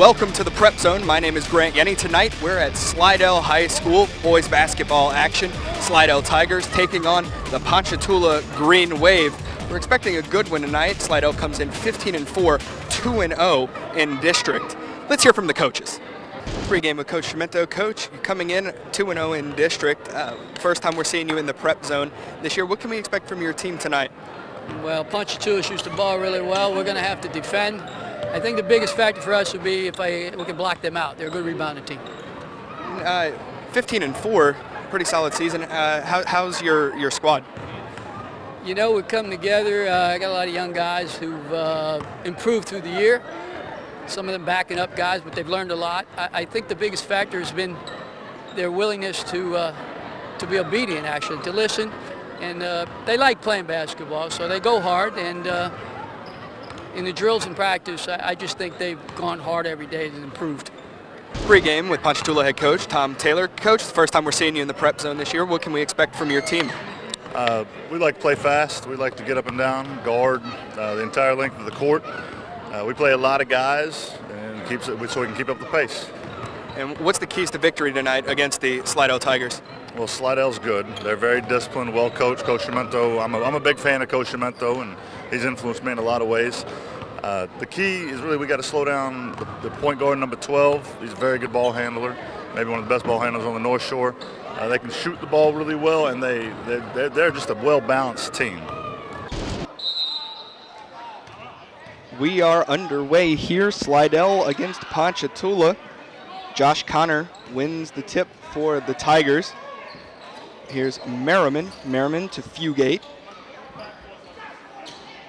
Welcome to the Prep Zone. My name is Grant Yenny. Tonight we're at Slidell High School boys basketball action. Slidell Tigers taking on the Ponchatoula Green Wave. We're expecting a good one tonight. Slidell comes in 15-4, 2-0 in district. Let's hear from the coaches. Pre-game with Coach Schmento. Coach, you're coming in 2-0 in district. First time we're seeing you in the Prep Zone this year. What can we expect from your team tonight? Well, Ponchatoula shoots the ball really well. We're going to have to defend. I think the biggest factor for us would be if we can block them out. They're a good rebounding team. 15-4, pretty solid season. How's your squad? You know, we've come together. I got a lot of young guys who've improved through the year. Some of them backing up guys, but they've learned a lot. I think the biggest factor has been their willingness to be obedient, actually, to listen. And they like playing basketball, so they go hard. And in the drills and practice, I just think they've gone hard every day and improved. Pre-game with Ponchatoula head coach Tom Taylor. Coach, the first time we're seeing you in the Prep Zone this year. What can we expect from your team? We like to play fast. We like to get up and down, guard the entire length of the court. We play a lot of guys and so we can keep up the pace. And what's the keys to victory tonight against the Slidell Tigers? Well, Slidell's good. They're very disciplined, well coached. Coach Schmento, I'm a big fan of Coach Schmento, and he's influenced me in a lot of ways. The key is really we got to slow down the point guard number 12. He's a very good ball handler, maybe one of the best ball handlers on the North Shore. They can shoot the ball really well, and they're just a well-balanced team. We are underway here. Slidell against Ponchatoula. Josh Connor wins the tip for the Tigers. Here's Merriman. Merriman to Fugate.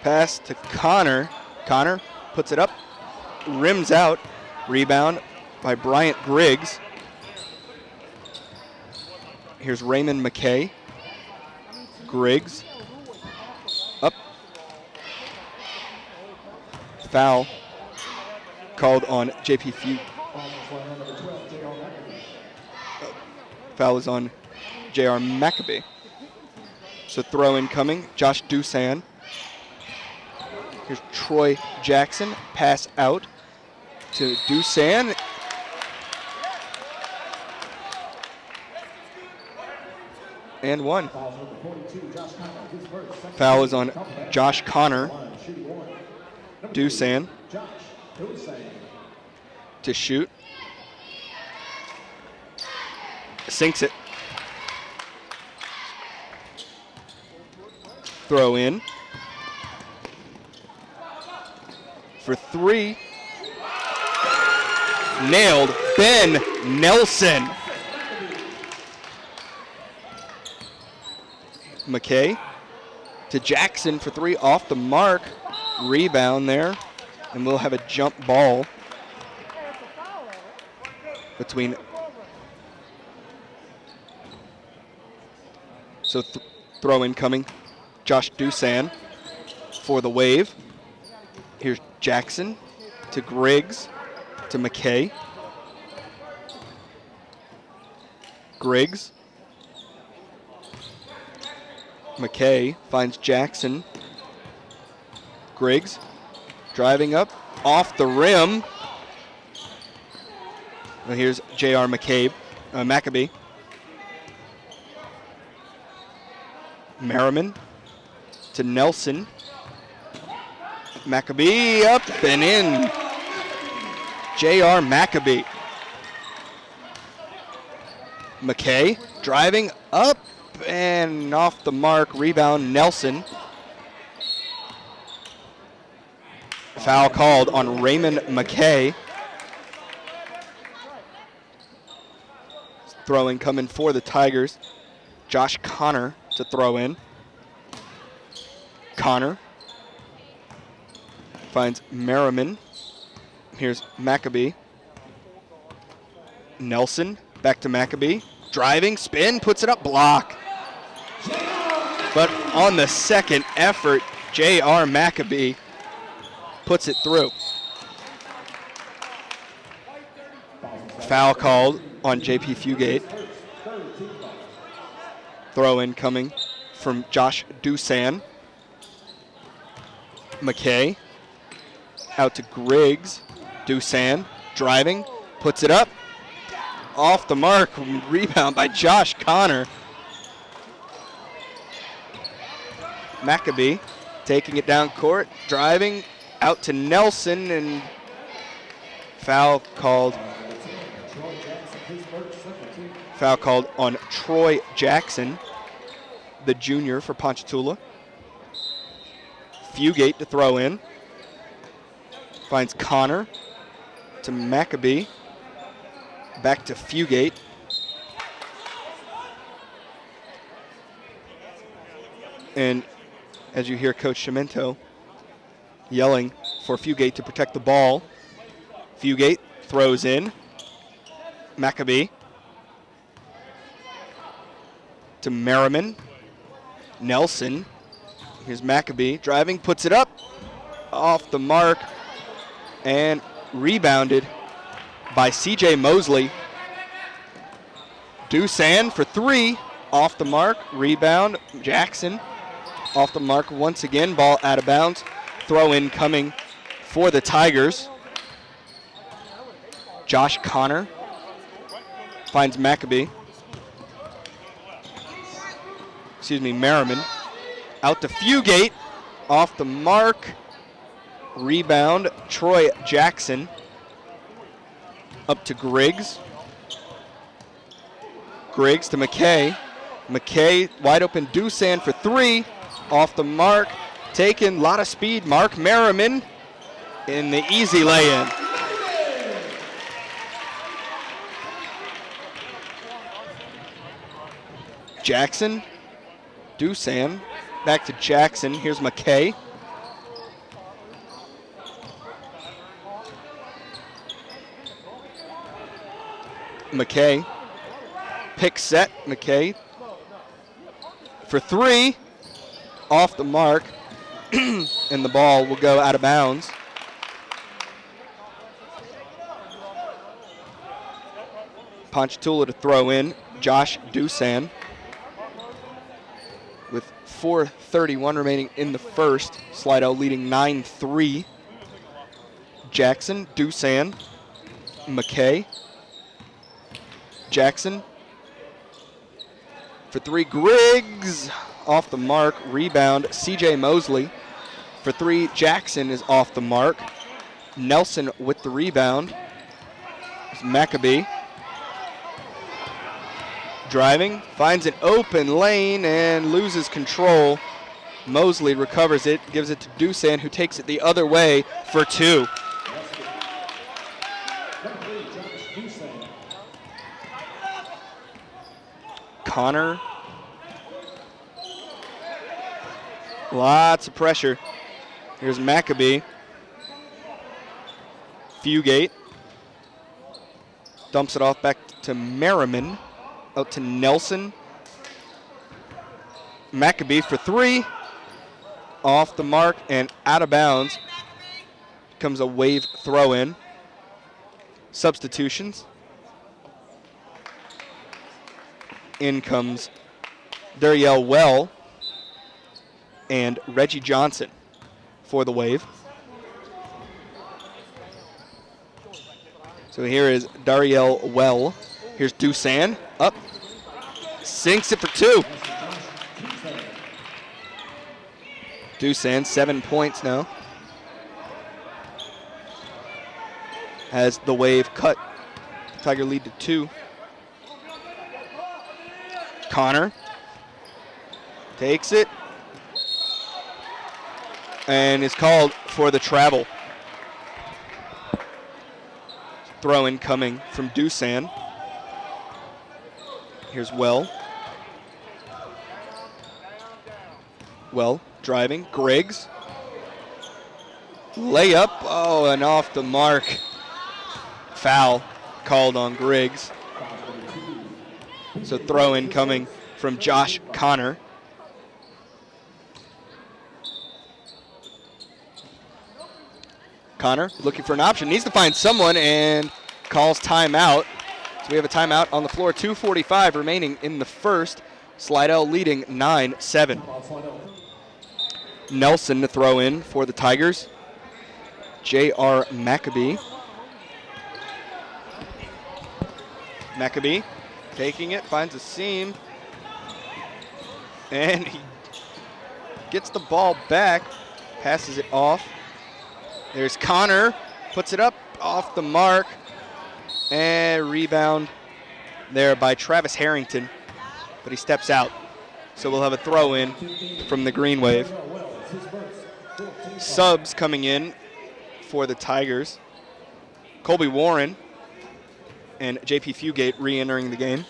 Pass to Connor. Connor puts it up. Rims out. Rebound by Bryant Griggs. Here's Raymond McKay. Griggs. Up. Foul called on JP Fugate. Foul is on J.R. Maccabee. So throw in coming. Josh Dusan. Here's Troy Jackson. Pass out to Dusan. And one. Foul is on Josh Connor. Dusan to shoot. Sinks it. Throw in. For three. Nailed. Ben Nelson. McKay to Jackson for three, off the mark. Rebound there. And we'll have a jump ball between. So throw in coming. Josh Dusan for the Wave. Here's Jackson to Griggs to McKay. Griggs. McKay finds Jackson. Griggs driving up off the rim. Well, here's J.R. Maccabee. Merriman to Nelson. Maccabee up and in. J.R. Maccabee. McKay driving up and off the mark. Rebound Nelson. Foul called on Raymond McKay. Throwing coming for the Tigers. Josh Connor to throw in. Connor finds Merriman. Here's Maccabee. Nelson back to Maccabee. Driving, spin, puts it up, block. But on the second effort, J.R. Maccabee puts it through. Foul called on JP Fugate. Throw in coming from Josh Dusan. McKay out to Griggs. Dusan driving, puts it up, off the mark, rebound by Josh Connor. Maccabee taking it down court, driving out to Nelson, and foul called on Troy Jackson, the junior for Ponchatoula. Fugate to throw in. Finds Connor to Maccabee. Back to Fugate. And as you hear Coach Cimento yelling for Fugate to protect the ball, Fugate throws in. Maccabee to Merriman. Nelson. Here's Maccabee driving, puts it up, off the mark, and rebounded by C.J. Mosley. Dusan for three, off the mark, rebound. Jackson off the mark once again, ball out of bounds. Throw in coming for the Tigers. Josh Connor finds Maccabee. Merriman. Out to Fugate, off the mark. Rebound, Troy Jackson. Up to Griggs. Griggs to McKay. McKay wide open, Dusan for three. Off the mark, taken, lot of speed. Mark Merriman in the easy lay-in. Jackson, Dusan, back to Jackson. Here's McKay. McKay, pick set, McKay for three, off the mark, and the ball will go out of bounds. Ponchatoula to throw in, Josh Dusan. With 4:31 remaining in the first, Slidell leading 9-3. Jackson, Dusan, McKay. Jackson for three, Griggs off the mark, rebound, C.J. Mosley for three. Jackson is off the mark. Nelson with the rebound. It's Maccabee driving, finds an open lane and loses control. Mosley recovers it, gives it to Dusan, who takes it the other way for two. Connor. Lots of pressure. Here's Maccabee. Fugate. Dumps it off back to Merriman. Out to Nelson. Maccabee for three. Off the mark and out of bounds. Comes a wave throw in. Substitutions. In comes Dariel Well and Reggie Johnson for the wave. So here is Dariel Well. Here's Dusan up, sinks it for two. Dusan, 7 points now. Has the wave cut. Tiger lead to two. Connor takes it and is called for the travel. Throw in coming from Dusan. Here's Well. Well driving. Griggs. Layup. Oh, and off the mark. Foul called on Griggs. So throw in coming from Josh Connor. Connor looking for an option, needs to find someone and calls timeout. So we have a timeout on the floor, 2:45 remaining in the first. Slidell leading 9-7. Nelson to throw in for the Tigers. J.R. Maccabee. Maccabee taking it, finds a seam, and he gets the ball back, passes it off. There's Connor, puts it up off the mark, and rebound there by Travis Harrington, but he steps out. So we'll have a throw in from the Green Wave. Subs coming in for the Tigers. Colby Warren and JP Fugate re-entering the game.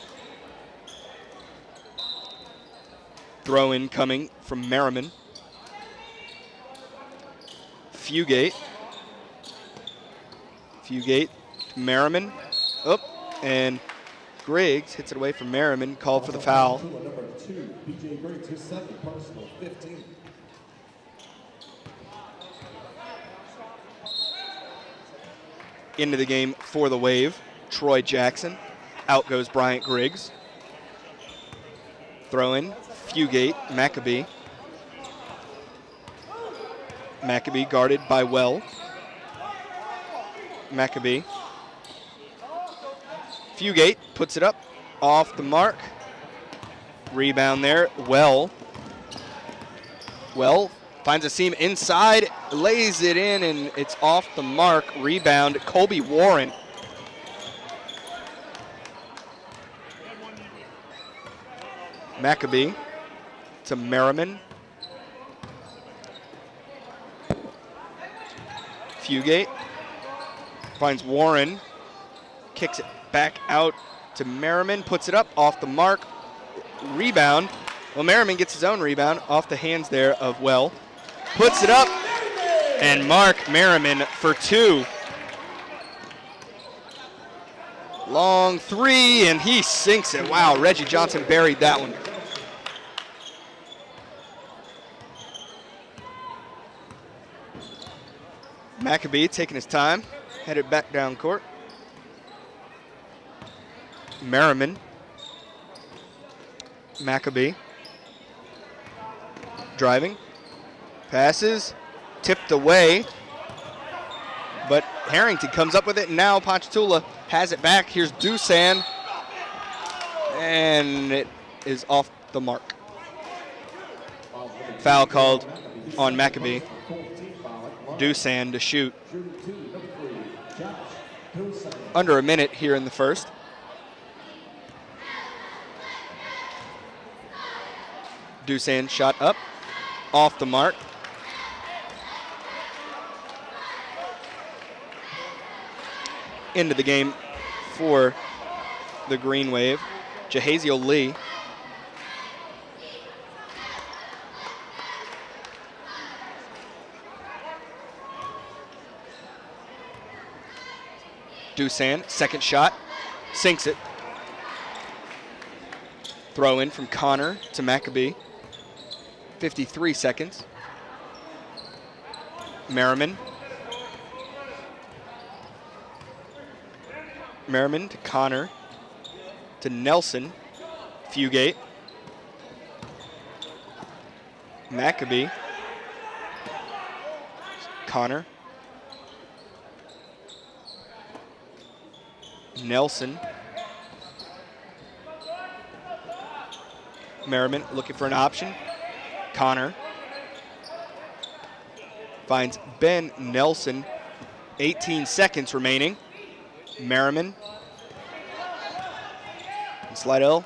Throw in coming from Merriman. Fugate to Merriman. Up, and Griggs hits it away from Merriman, called for the foul. Into the game for the Wave, Troy Jackson. Out goes Bryant Griggs. Throw in, Fugate, Maccabee. Maccabee guarded by Well. Maccabee. Fugate puts it up off the mark. Rebound there. Well finds a seam inside, lays it in, and it's off the mark. Rebound, Colby Warren. Maccabee to Merriman. Fugate finds Warren, kicks it back out to Merriman, puts it up off the mark. Rebound. Well, Merriman gets his own rebound off the hands there of Well. Puts it up, and Mark Merriman for two. Long three, and he sinks it. Wow, Reggie Johnson buried that one. Maccabee taking his time, headed back down court. Merriman. Maccabee. Driving. Passes. Tipped away. But Harrington comes up with it, and now Ponchatoula has it back. Here's Dusan. And it is off the mark. Foul called on Maccabee. Dusan to shoot. Under a minute here in the first. Dusan shot up, off the mark. Into the game for the Green Wave, Jahaziel Lee. Dusan, second shot, sinks it. Throw in from Connor to Maccabee. 53 seconds. Merriman. Merriman to Connor to Nelson. Fugate. Maccabee. Connor. Nelson. Merriman looking for an option. Connor finds Ben Nelson. 18 seconds remaining. Merriman and Slidell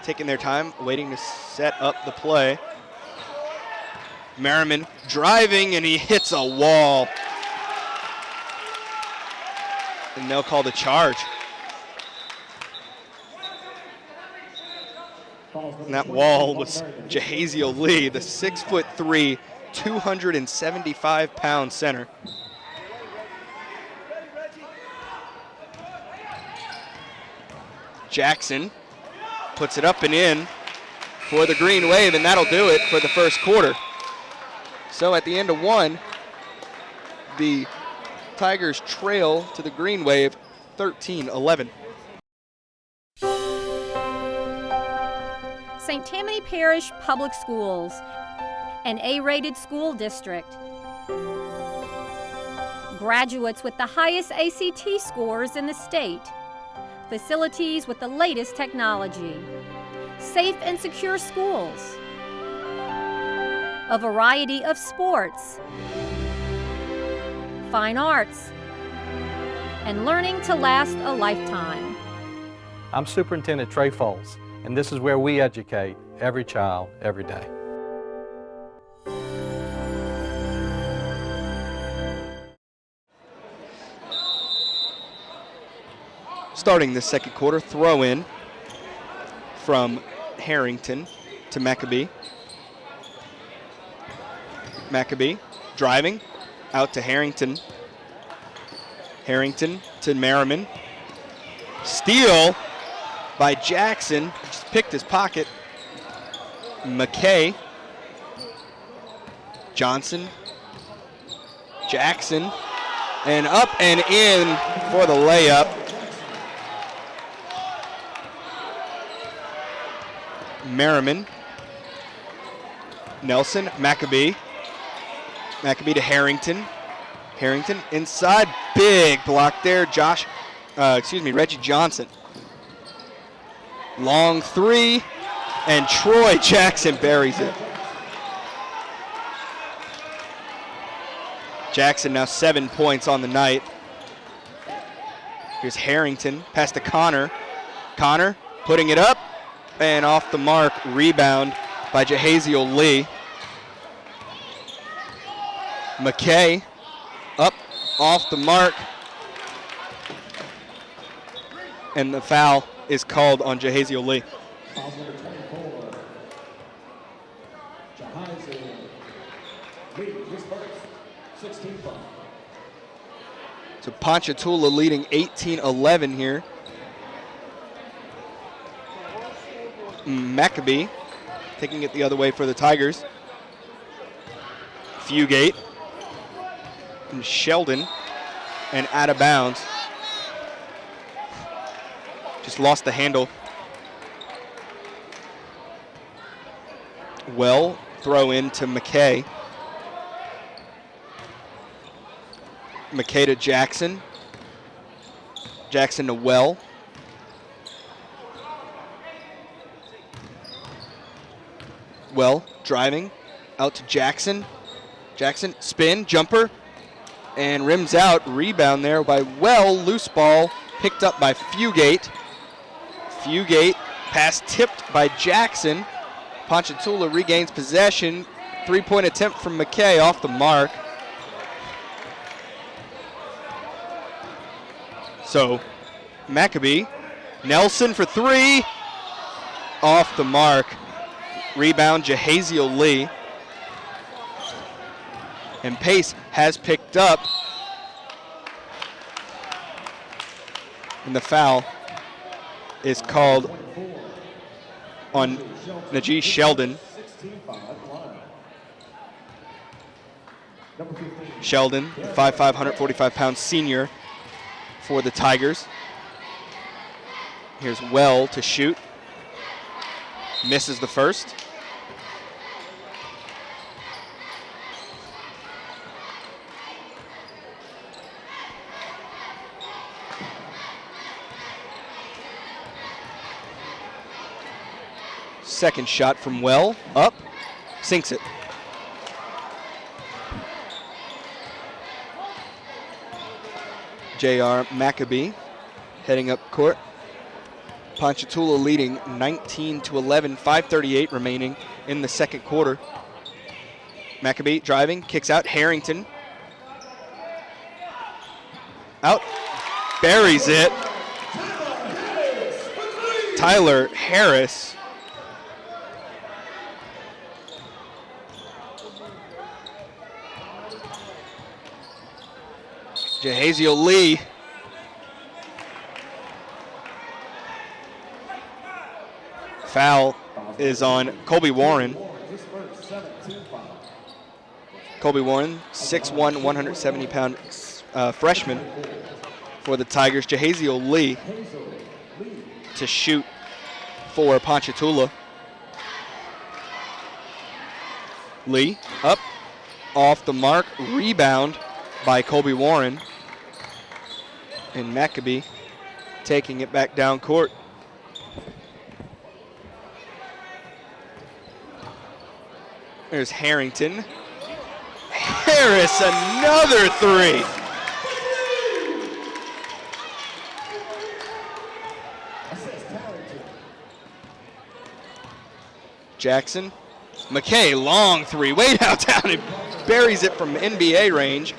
taking their time, waiting to set up the play. Merriman driving, and he hits a wall. And they'll call the charge. And that wall was Jahaziel Lee, the 6'3", 275-pound center. Jackson puts it up and in for the Green Wave, and that'll do it for the first quarter. So at the end of one, the Tigers trail to the Green Wave 13-11. St. Tammany Parish Public Schools, an A-rated school district. Graduates with the highest ACT scores in the state. facilities with the latest technology, safe and secure schools, a variety of sports, fine arts, and learning to last a lifetime. I'm Superintendent Trey Foles, and this is where we educate every child, every day. Starting the second quarter, throw in from Harrington to Maccabee. Maccabee driving out to Harrington. Harrington to Merriman. Steal by Jackson, just picked his pocket. McKay. Johnson. Jackson. And up and in for the layup. Merriman. Nelson. Maccabee. Maccabee to Harrington. Harrington inside. Big block there. Reggie Johnson. Long three. And Troy Jackson buries it. Jackson now 7 points on the night. Here's Harrington. Pass to Connor. Connor putting it up. And off the mark. Rebound by Jahaziel Lee. McKay up off the mark. And the foul is called on Jahaziel Lee. So Ponchatoula leading 18-11 here. Maccabee taking it the other way for the Tigers. Fugate. And Sheldon. And out of bounds. Just lost the handle. Well, throw in to McKay. McKay to Jackson. Jackson to Well. Well, driving out to Jackson. Jackson, spin, jumper, and rims out. Rebound there by Well. Loose ball picked up by Fugate. Fugate, pass tipped by Jackson. Ponchatoula regains possession. Three-point attempt from McKay off the mark. So, Maccabee. Nelson for three. Off the mark. Rebound, Jahaziel Lee. And pace has picked up. And the foul is called on Najee Sheldon. Sheldon, the 5'5", 145-pound senior for the Tigers. Here's Well to shoot. Misses the first. Second shot from Well, up, sinks it. J.R. Maccabee heading up court. Ponchatoula leading 19-11, 5:38 remaining in the second quarter. Maccabee driving, kicks out, Harrington. Out, buries it. Tyler Harris. Jahaziel Lee. Foul is on Colby Warren. Colby Warren, 6'1", 170-pound freshman for the Tigers. Jahaziel Lee to shoot for Ponchatoula. Lee up, off the mark, rebound by Colby Warren. And Maccabee taking it back down court. There's Harrington. Harris, another three. Jackson. McKay, long three, way downtown, and buries it from NBA range.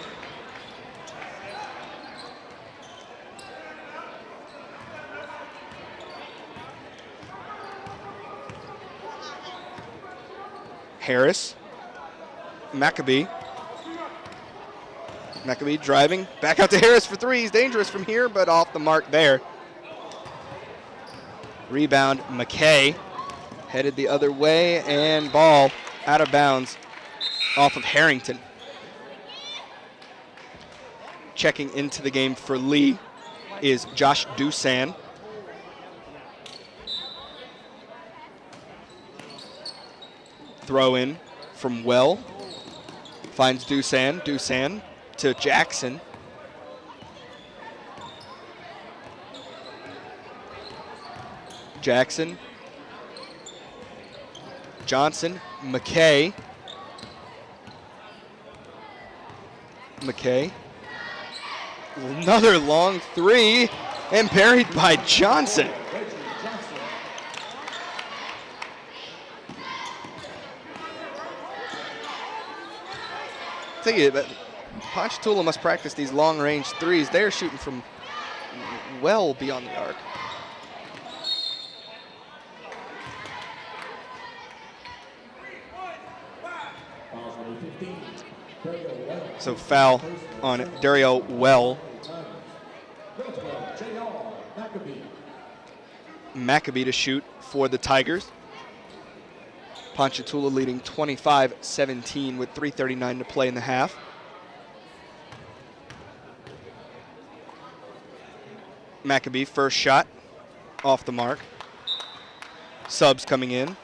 Harris. Maccabee driving, back out to Harris for three. He's dangerous from here, but off the mark there. Rebound, McKay. Headed the other way, and ball out of bounds off of Harrington. Checking into the game for Lee is Josh Dusan. Throw in from Well. Finds Dusan. Dusan to Jackson. Jackson. Johnson. McKay. Another long three, and buried by Johnson. Think it, but Ponchatoula must practice these long-range threes. They're shooting from well beyond the arc. So foul on Dario Well. Maccabee to shoot for the Tigers. Ponchatoula leading 25-17 with 3:39 to play in the half. Maccabee, first shot, off the mark. Subs coming in.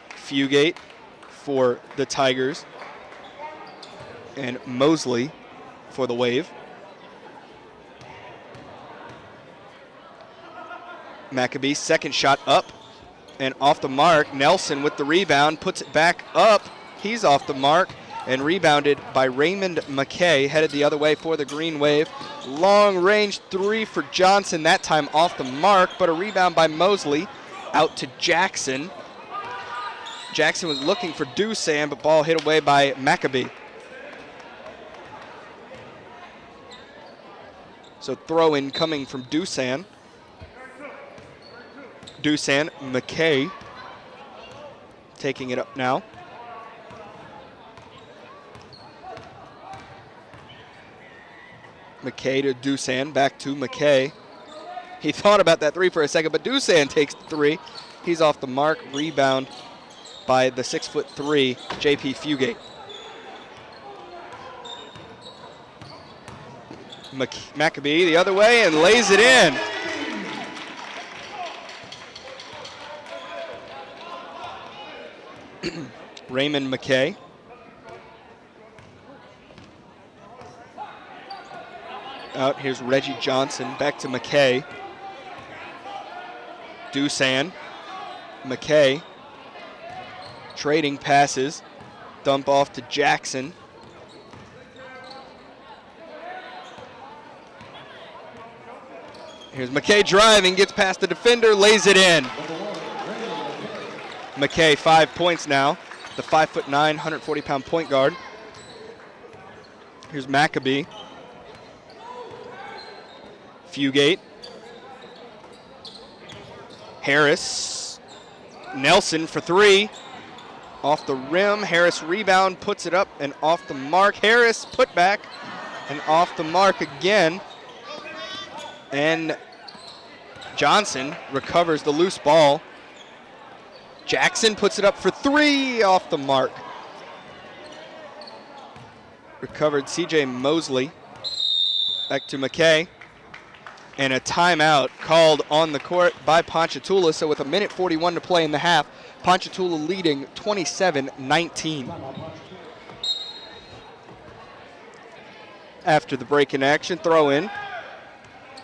Fugate for the Tigers. And Mosley for the Wave. Maccabee, second shot up and off the mark. Nelson with the rebound, puts it back up. He's off the mark and rebounded by Raymond McKay, headed the other way for the Green Wave. Long range three for Johnson, that time off the mark, but a rebound by Mosley out to Jackson. Jackson was looking for Dusan, but ball hit away by Maccabee. So throw in coming from Dusan. Dusan, McKay taking it up now. McKay to Dusan, back to McKay. He thought about that three for a second, but Dusan takes the three. He's off the mark, rebound by the 6'3", JP Fugate. Maccabee the other way and lays it in. Raymond McKay. Out, here's Reggie Johnson, back to McKay. Dusan, McKay. Trading passes, dump off to Jackson. Here's McKay driving, gets past the defender, lays it in. McKay, 5 points now. The 5'9", 140-pound point guard. Here's Maccabee. Fugate. Harris. Nelson for three. Off the rim. Harris rebound, puts it up and off the mark. Harris put back and off the mark again. And Johnson recovers the loose ball. Jackson puts it up for three, off the mark. Recovered CJ Mosley. Back to McKay. And a timeout called on the court by Ponchatoula. So with 1:41 to play in the half, Ponchatoula leading 27-19. After the break in action, throw in.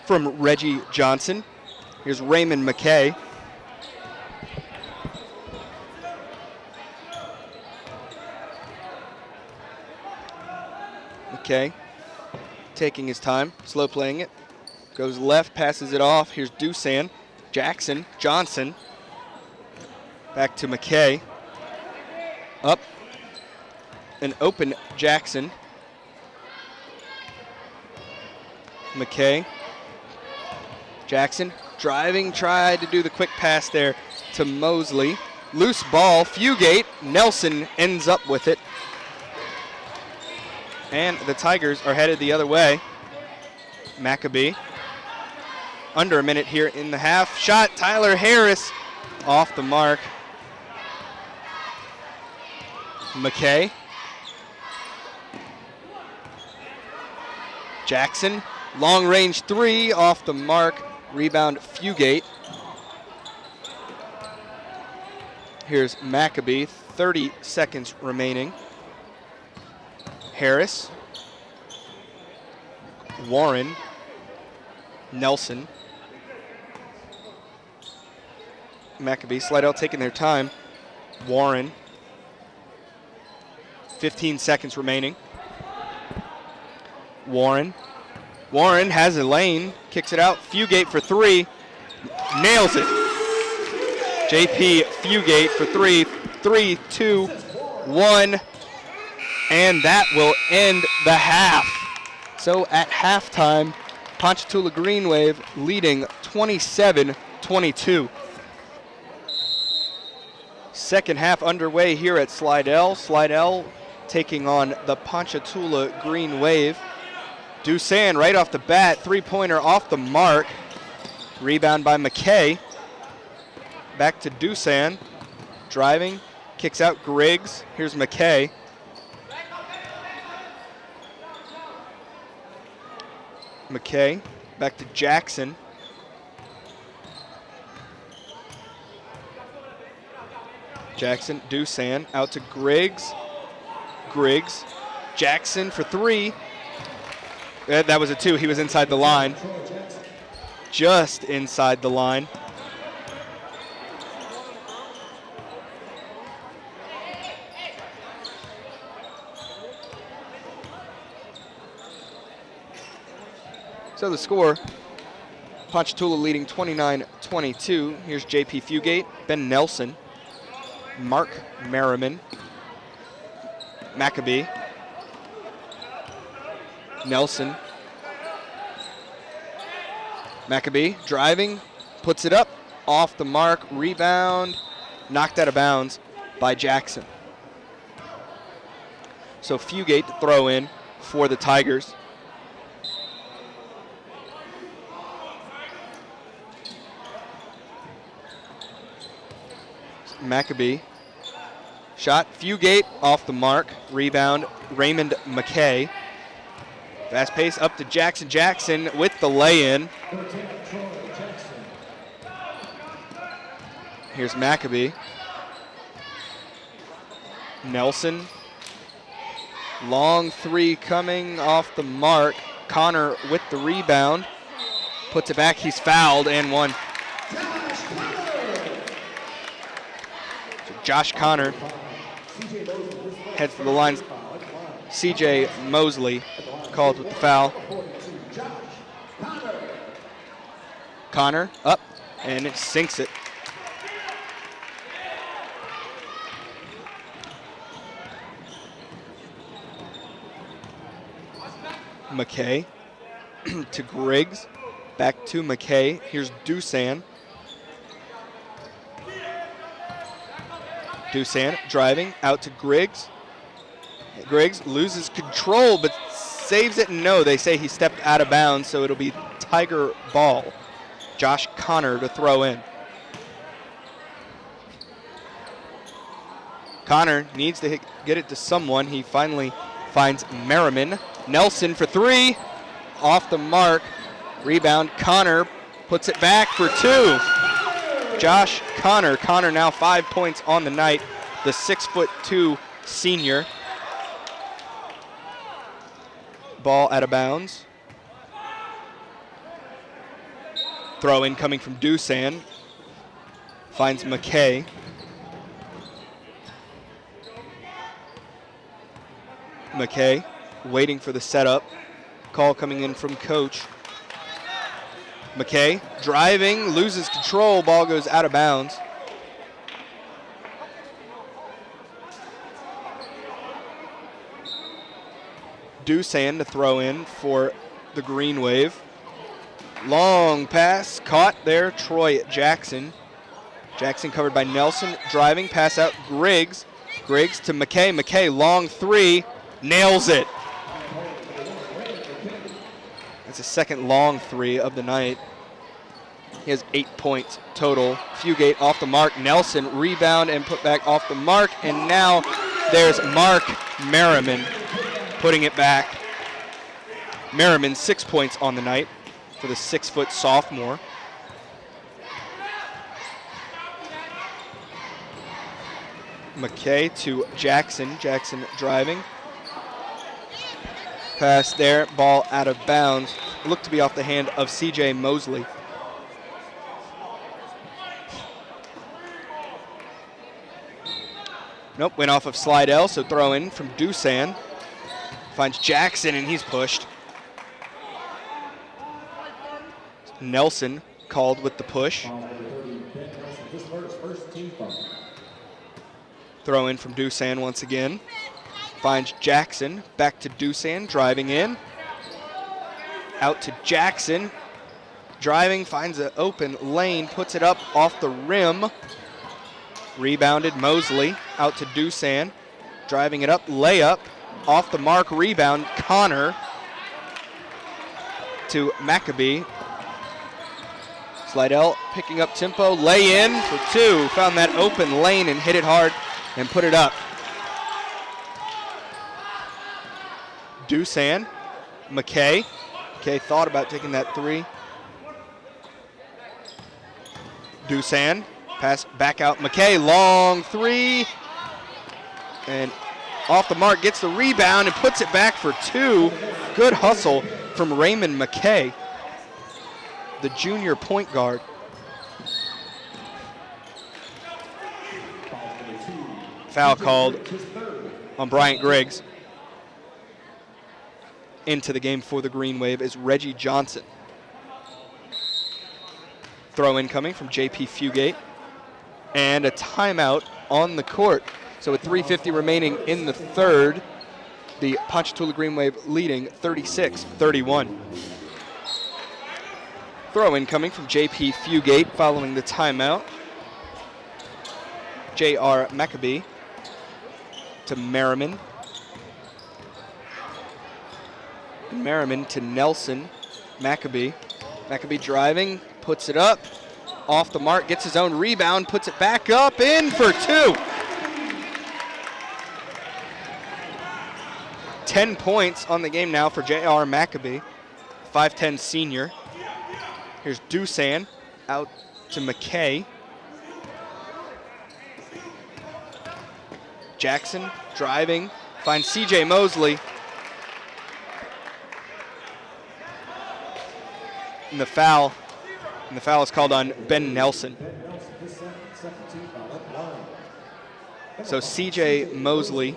from Reggie Johnson. Here's Raymond McKay. McKay taking his time, slow playing it. Goes left, passes it off. Here's Dusan, Jackson, Johnson. Back to McKay. Up. An open Jackson. McKay. Jackson driving, tried to do the quick pass there to Mosley. Loose ball, Fugate. Nelson ends up with it. And the Tigers are headed the other way. Maccabee. Under a minute here in the half. Shot, Tyler Harris off the mark. McKay. Jackson, long range three off the mark. Rebound, Fugate. Here's Maccabee, 30 seconds remaining. Harris. Warren. Nelson. Maccabee, Slidell taking their time. Warren. 15 seconds remaining. Warren. Warren has a lane, kicks it out. Fugate for three, nails it. JP Fugate for three. 3, 2, 1, and that will end the half. So at halftime, Ponchatoula Green Wave leading 27-22. Second half underway here at Slidell. Slidell taking on the Ponchatoula Green Wave. Dusan right off the bat, three-pointer off the mark. Rebound by McKay. Back to Dusan. Driving, kicks out Griggs. Here's McKay. McKay, back to Jackson. Jackson, Dusan, out to Griggs. Griggs, Jackson for three. That was a two, he was inside the line. Just inside the line. So the score, Ponchatoula leading 29-22. Here's JP Fugate, Ben Nelson, Mark Merriman, Maccabee, Nelson, Maccabee driving, puts it up, off the mark, rebound, knocked out of bounds by Jackson. So Fugate to throw in for the Tigers. Maccabee. Shot, Fugate off the mark. Rebound, Raymond McKay. Fast pace up to Jackson. Jackson with the lay-in. Here's Maccabee. Nelson. Long three coming off the mark. Connor with the rebound. Puts it back, he's fouled and one. Josh Connor heads for the line. CJ Mosley called with the foul. Connor up, and it sinks it. McKay to Griggs, back to McKay. Here's Dusan. Dusan driving out to Griggs. Griggs loses control but saves it. No, they say he stepped out of bounds, so it'll be Tiger ball. Josh Connor to throw in. Connor needs to get it to someone. He finally finds Merriman. Nelson for three. Off the mark. Rebound. Connor puts it back for two. Josh Connor. Connor now 5 points on the night. The 6'2" senior. Ball out of bounds. Throw in coming from Dusan. Finds McKay. McKay waiting for the setup. Call coming in from coach. McKay driving, loses control, ball goes out of bounds. Dusan to throw in for the Green Wave. Long pass, caught there, Troy Jackson. Jackson covered by Nelson, driving, pass out, Griggs. Griggs to McKay, McKay, long three, nails it. That's his second long three of the night. He has 8 points total. Fugate off the mark, Nelson rebound and put back off the mark, and now there's Mark Merriman putting it back. Merriman 6 points on the night for the 6-foot sophomore. McKay to Jackson. Jackson driving. Pass there, ball out of bounds. Looked to be off the hand of CJ Mosley. Nope, went off of Slidell, so throw in from Dusan. Finds Jackson, and he's pushed. Nelson called with the push. Throw in from Dusan once again. Finds Jackson, back to Dusan, driving in. Out to Jackson. Driving, finds an open lane, puts it up off the rim. Rebounded Mosley, out to Dusan. Driving it up, layup. Off the mark, rebound, Connor to Maccabee. Slidell picking up tempo, lay in for two. Found that open lane and hit it hard and put it up. Dusan, McKay. McKay thought about taking that three. Dusan, pass back out. McKay, long three. And off the mark, gets the rebound and puts it back for two. Good hustle from Raymond McKay, the junior point guard. Foul called on Bryant Griggs. Into the game for the Green Wave is Reggie Johnson. Throw in coming from JP Fugate. And a timeout on the court. So with 3:50 remaining in the third, the Ponchatoula Green Wave leading 36-31. Throw in coming from JP Fugate following the timeout. J.R. Maccabee to Merriman. Merriman to Nelson. Maccabee. Maccabee driving, puts it up. Off the mark, gets his own rebound, puts it back up, in for two. 10 points on the game now for J.R. Maccabee, 5'10" senior. Here's Dusan out to McKay. Jackson driving, finds CJ Mosley. And the foul is called on Ben Nelson. So CJ Mosley,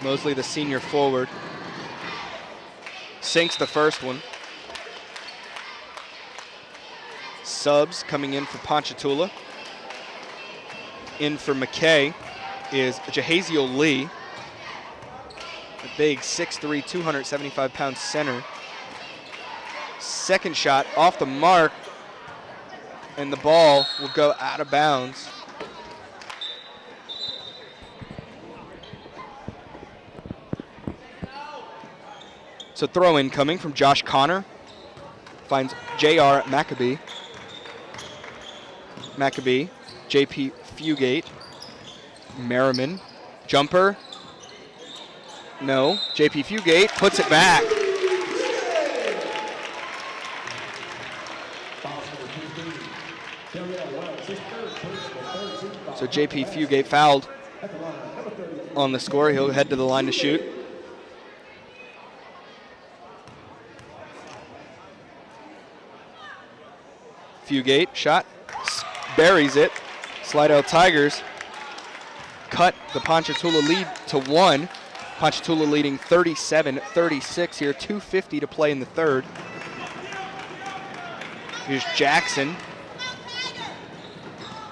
the senior forward, sinks the first one. Subs coming in for Ponchatoula. In for McKay is Jahaziel Lee, a big 6'3", 275-pound center. Second shot off the mark, and the ball will go out of bounds. So throw in coming from Josh Connor. Finds J.R. Maccabee. Maccabee, JP Fugate. Merriman, jumper. No, JP Fugate puts it back. So JP Fugate fouled on the score. He'll head to the line to shoot. Fugate, shot, buries it. Slidell Tigers cut the Ponchatoula lead to 1. Ponchatoula leading 37-36 here, 2:50 to play in the third. Here's Jackson.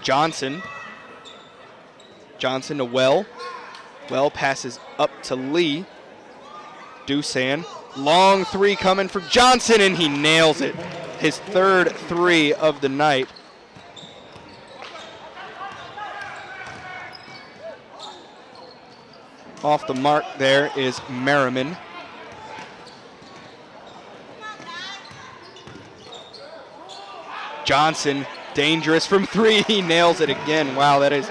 Johnson to Well. Well passes up to Lee. Dusan, long three coming from Johnson, and he nails it. His third three of the night. Off the mark there is Merriman. Johnson, dangerous from three. He nails it again. Wow, that is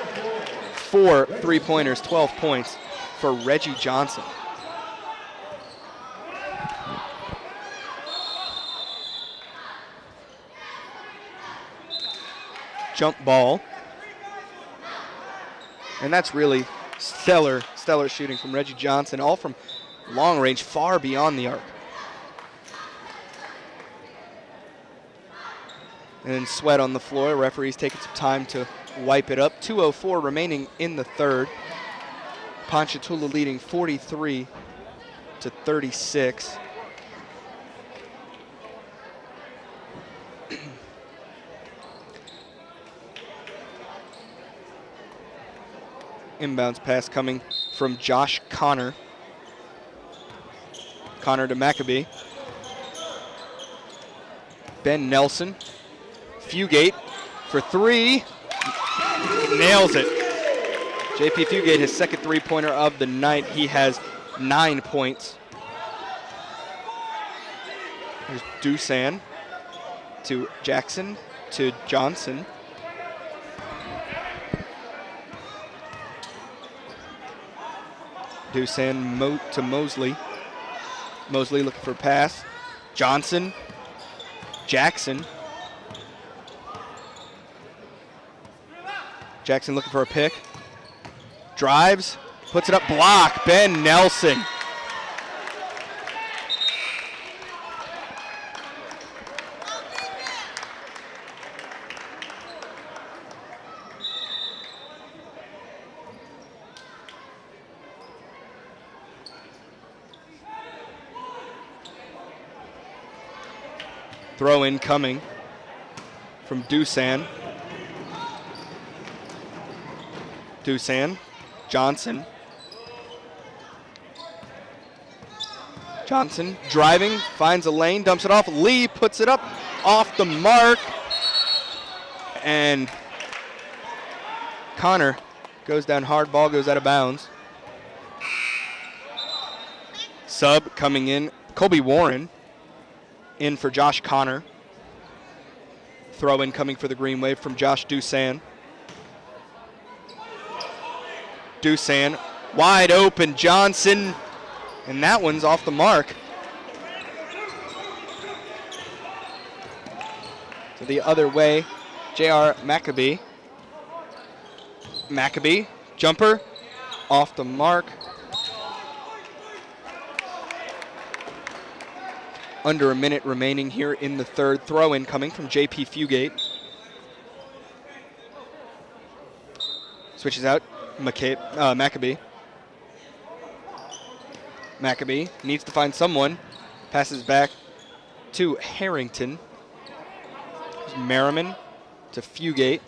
4 3-pointers, 12 points for Reggie Johnson. Jump ball. And that's really stellar shooting from Reggie Johnson, all from long range, far beyond the arc. And then Sweat on the floor. Referee's taking some time to wipe it up. 2:04 remaining in the third. Ponchatoula leading 43-36. Inbounds pass coming from Josh Connor. Connor to Maccabee. Ben Nelson. Fugate for three. Nails it. JP Fugate, his second three-pointer of the night. He has 9 points. Here's Dusan to Jackson to Johnson. Dusan to Mosley. Mosley looking for a pass. Johnson. Jackson. Jackson looking for a pick. Drives. Puts it up. Block. Ben Nelson. Throw in coming from Dusan. Dusan, Johnson. Johnson driving, finds a lane, dumps it off. Lee puts it up off the mark. And Connor goes down hard, ball goes out of bounds. Sub coming in, Colby Warren in for Josh Connor. Throw in coming for the Green Wave from Josh Dusan. Dusan, wide open, Johnson, and that one's off the mark. So the other way, J.R. Maccabee. Maccabee, jumper, off the mark. Under a minute remaining here in the third. Throw in coming from JP Fugate. Switches out, Maccabee. Maccabee needs to find someone. Passes back to Harrington. Merriman to Fugate.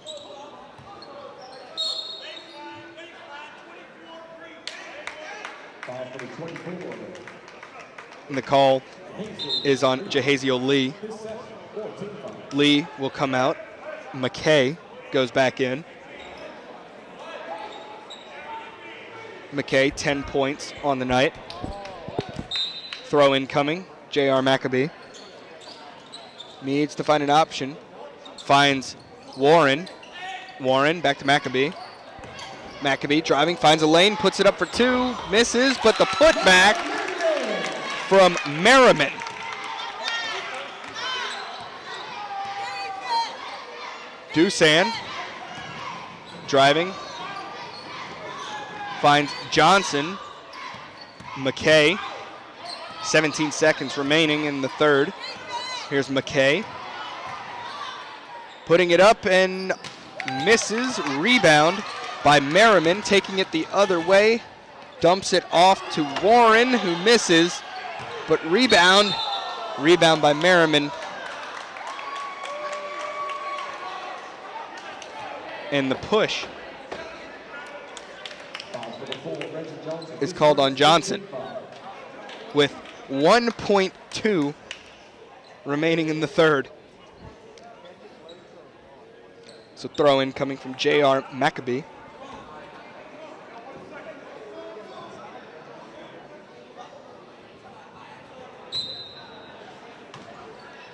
And the call is on Jahaziel Lee. Lee will come out. McKay goes back in. McKay, 10 points on the night. Throw in coming, J.R. Maccabee. Needs to find an option. Finds Warren. Warren back to Maccabee. Maccabee driving, finds a lane, puts it up for two, misses, but the putback from Merriman. Dusan driving, finds Johnson. McKay, 17 seconds remaining in the third. Here's McKay. putting it up and misses. Rebound by Merriman, taking it the other way. Dumps it off to Warren, who misses, but rebound by Merriman. And the push is called on Johnson with 1.2 remaining in the third. So throw in coming from J.R. Maccabee.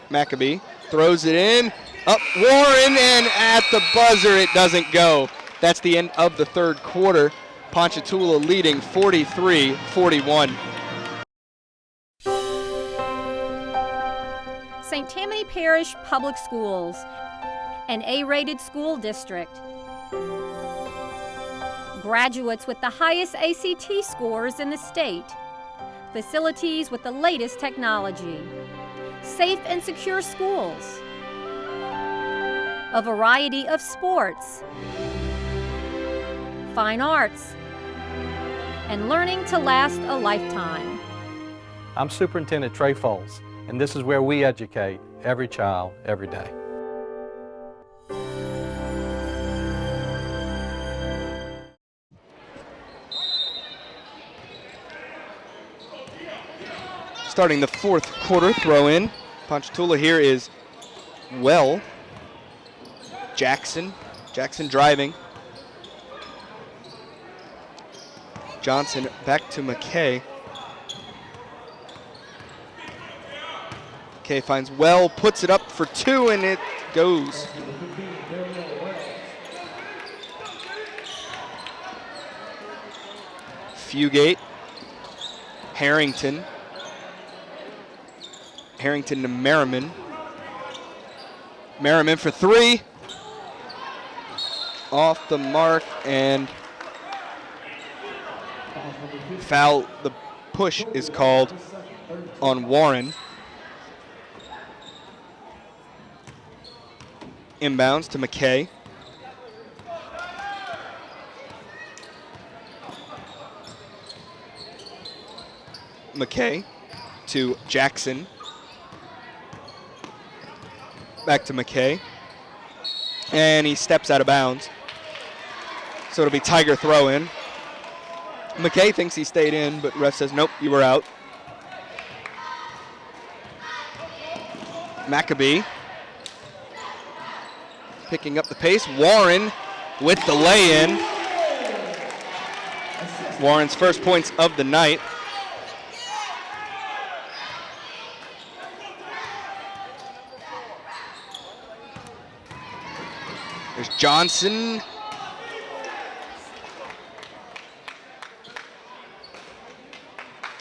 Maccabee throws it in, up Warren, and at the buzzer it doesn't go. That's the end of the third quarter. Ponchatoula leading 43-41. St. Tammany Parish Public Schools, an A-rated school district. Graduates with the highest ACT scores in the state. Facilities with the latest technology. Safe and secure schools. A variety of sports, fine arts, and learning to last a lifetime. I'm Superintendent Trey Foles, and this is where we educate every child, every day. Starting the fourth quarter, throw in. Ponchatoula here is Jackson driving. Johnson back to McKay. McKay finds puts it up for two, and it goes. Fugate, Harrington to Merriman. Merriman for three. Off the mark, and foul. The push is called on Warren. Inbounds to McKay. McKay to Jackson. Back to McKay. And he steps out of bounds. So it'll be Tiger throw in. McKay thinks he stayed in, but ref says, nope, you were out. Maccabee picking up the pace. Warren with the lay-in. Warren's first points of the night. There's Johnson.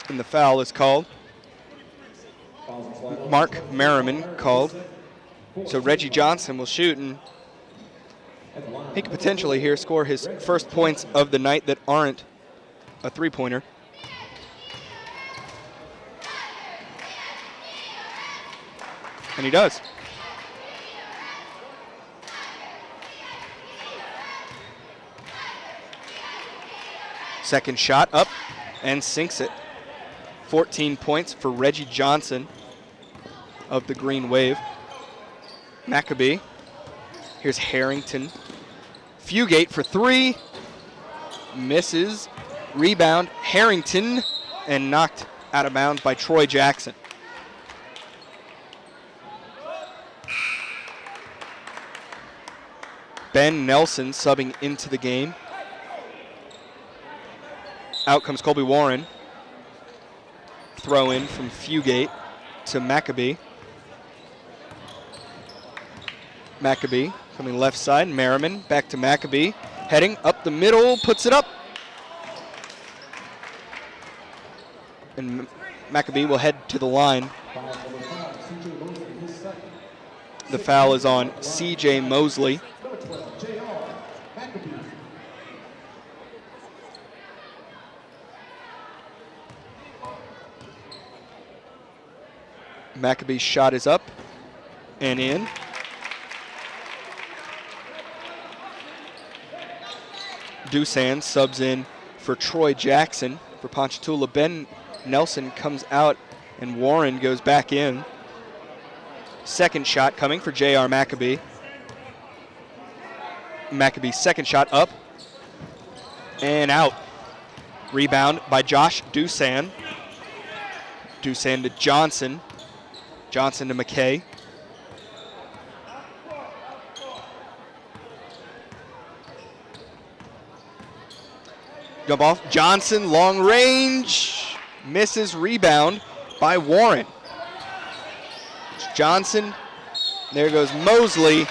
And the foul is called. Mark Merriman called. So Reggie Johnson will shoot, and he could potentially here score his first points of the night that aren't a three-pointer. And he does. Second shot up and sinks it. 14 points for Reggie Johnson of the Green Wave. Maccabee. Here's Harrington. Fugate for three. Misses. Rebound. Harrington. And knocked out of bounds by Troy Jackson. Ben Nelson subbing into the game. Out comes Colby Warren. Throw in from Fugate to Maccabee. Maccabee coming left side. Merriman back to Maccabee. Heading up the middle, puts it up. And Maccabee will head to the line. The foul is on C.J. Mosley. Maccabee's shot is up and in. Dusan subs in for Troy Jackson. For Ponchatoula, Ben Nelson comes out and Warren goes back in. Second shot coming for J.R. Maccabee. Maccabee's second shot up and out. Rebound by Josh Dusan. Dusan to Johnson. Johnson to McKay. Jump off. Johnson, long range. Misses. Rebound by Warren. Johnson. There goes Mosley.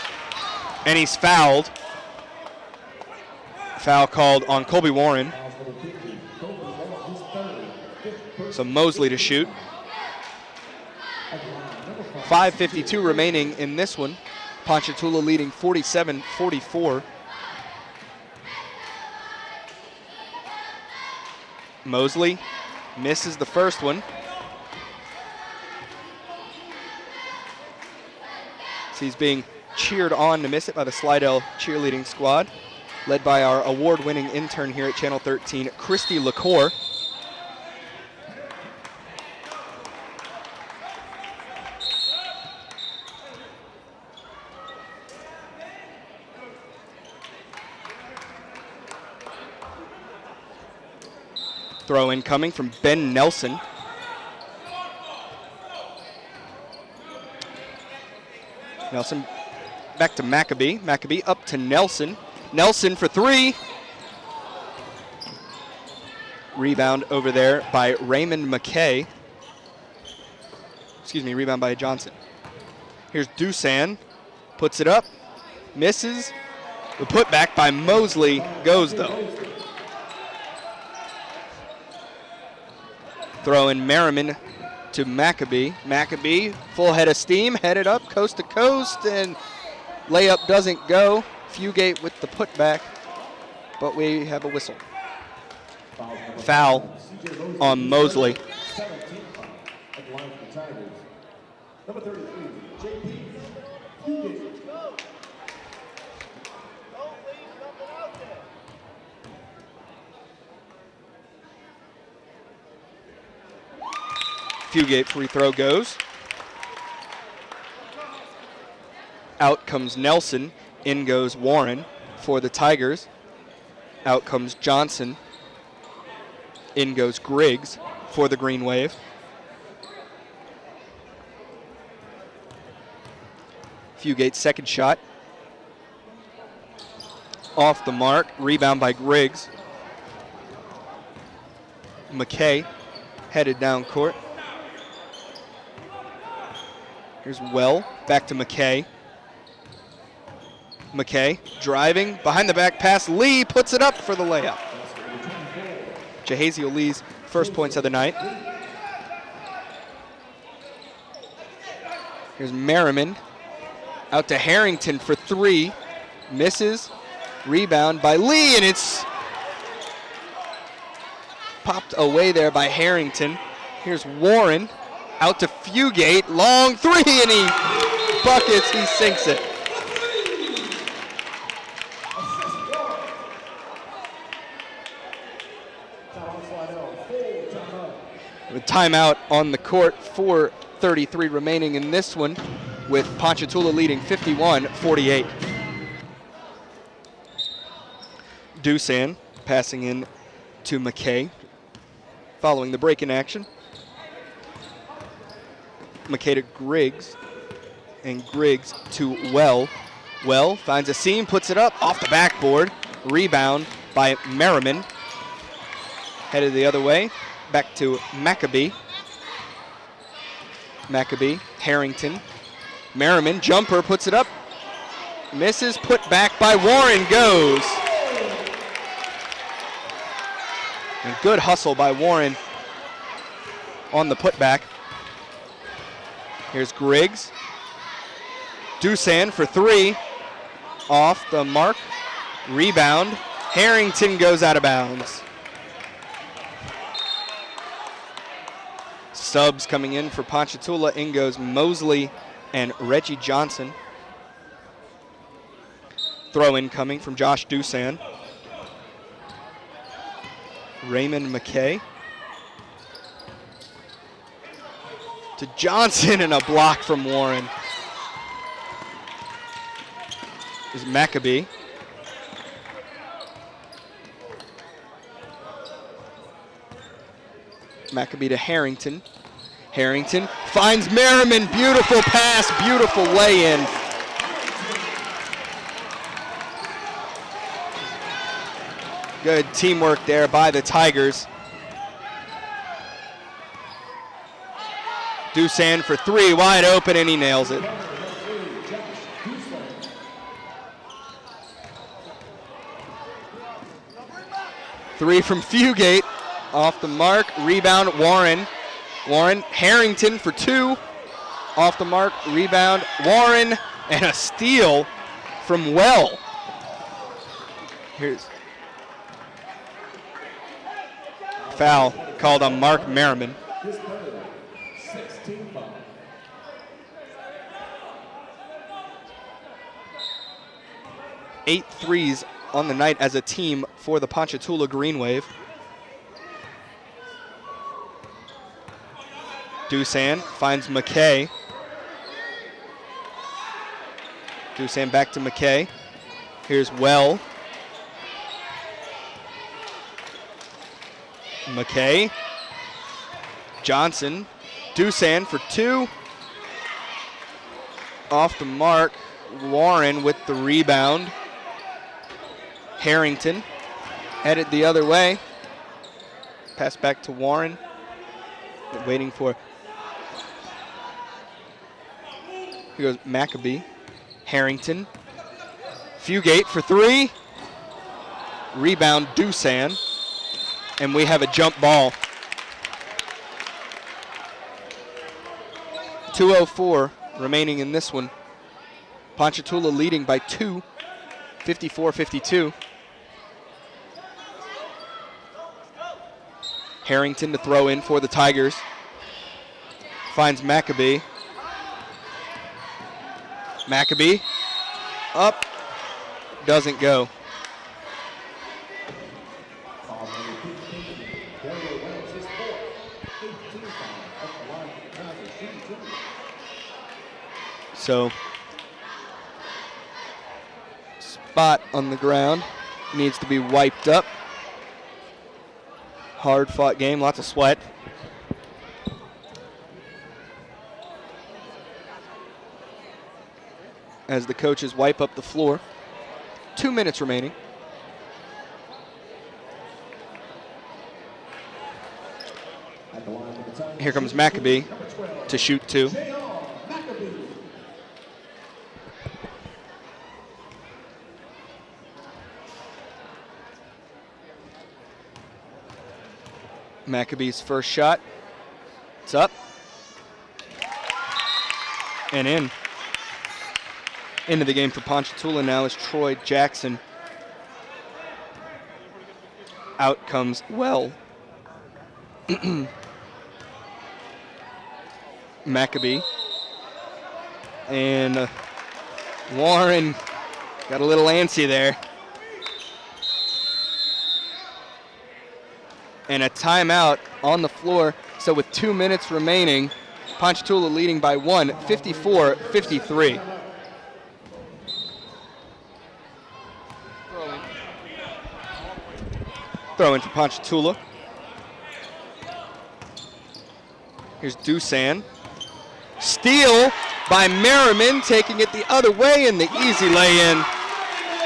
And he's fouled. Foul called on Colby Warren. So Mosley to shoot. 5:52 remaining in this one. Ponchatoula leading 47-44. Mosley misses the first one. So he's being cheered on to miss it by the Slidell cheerleading squad, led by our award-winning intern here at Channel 13, Christy LaCour. Throw in coming from Ben Nelson. Nelson back to Maccabee. Maccabee up to Nelson. Nelson for three. Rebound over there by Raymond McKay. Excuse me, rebound by Johnson. Here's Dusan. Puts it up. Misses. The putback by Mosley goes though. Throw in Merriman to Maccabee. Maccabee, full head of steam, headed up coast to coast, and layup doesn't go. Fugate with the putback, but we have a whistle. Foul on Mosley. Number 33, JP Fugate. Fugate free throw goes. Out comes Nelson. In goes Warren for the Tigers. Out comes Johnson. In goes Griggs for the Green Wave. Fugate's second shot. Off the mark. Rebound by Griggs. McKay headed down court. Here's Well, back to McKay. McKay driving, behind the back pass. Lee puts it up for the layup. Jahaziel Lee's first points of the night. Here's Merriman, out to Harrington for three. Misses, rebound by Lee, and it's popped away there by Harrington. Here's Warren. Out to Fugate, long three, and he buckets, he sinks it. With timeout on the court, 4:33 remaining in this one, with Ponchatoula leading 51-48. Dusan passing in to McKay, following the break in action. McKay to Griggs, and Griggs to Well. Well finds a seam, puts it up off the backboard. Rebound by Merriman. Headed the other way, back to Maccabee. Maccabee, Harrington. Merriman, jumper, puts it up. Misses, put back by Warren, goes. And good hustle by Warren on the putback. Here's Griggs. Dusan for three. Off the mark. Rebound. Harrington goes out of bounds. Subs coming in for Ponchatoula. In goes Mosley and Reggie Johnson. Throw in coming from Josh Dusan. Raymond McKay. To Johnson and a block from Warren. Is Maccabee. Maccabee to Harrington. Harrington finds Merriman. Beautiful pass, beautiful lay-in. Good teamwork there by the Tigers. Dusan for three, wide open, and he nails it. Three from Fugate, off the mark, rebound Warren. Warren, Harrington for two, off the mark, rebound Warren, and a steal from Well. Here's foul called on Mark Merriman. 8 threes on the night as a team for the Ponchatoula Green Wave. Dusan finds McKay. Dusan back to McKay. Here's Well. McKay. Johnson. Dusan for two. Off the mark. Warren with the rebound. Harrington headed the other way. Pass back to Warren. Waiting for. Here goes Maccabee. Harrington. Fugate for three. Rebound Dusan. And we have a jump ball. 2:04 remaining in this one. Ponchatoula leading by 2, 54-52. Harrington to throw in for the Tigers. Finds Maccabee. Maccabee up, doesn't go. So, spot on the ground needs to be wiped up. Hard fought game, lots of sweat. As the coaches wipe up the floor. 2 minutes remaining. Here comes Maccabee to shoot two. Maccabee's first shot. It's up. And in. Into the game for Ponchatoula now is Troy Jackson. Out comes Well. Maccabee. And Warren got a little antsy there. And a timeout on the floor. So with 2 minutes remaining, Ponchatoula leading by 1, 54-53. Throw in for Ponchatoula. Here's Dusan. Steal by Merriman, taking it the other way in the easy lay-in.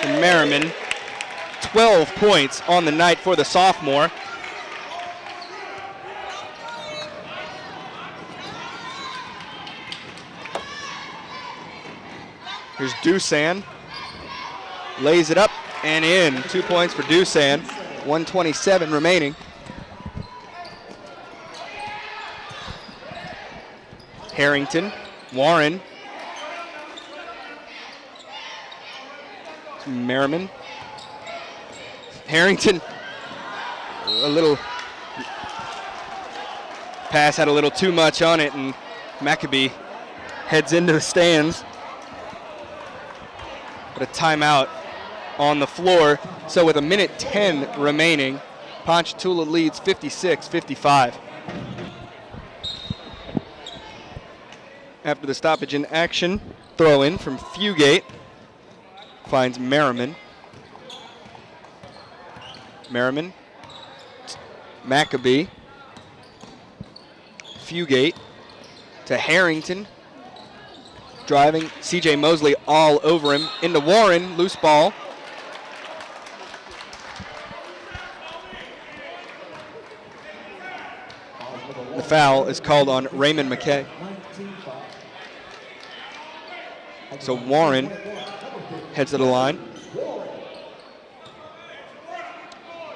And Merriman, 12 points on the night for the sophomore. Here's Dusan. Lays it up and in. 2 points for Dusan. 1:27 remaining. Harrington. Warren. Merriman. Harrington. A little pass had a little too much on it, and Maccabee heads into the stands. But a timeout on the floor. So with 1:10 remaining, Ponchatoula leads 56-55. After the stoppage in action, throw in from Fugate. Finds Merriman. Merriman. Maccabee. Fugate to Harrington. Driving CJ Mosley all over him. Into Warren, loose ball. The foul is called on Raymond McKay. So Warren heads to the line.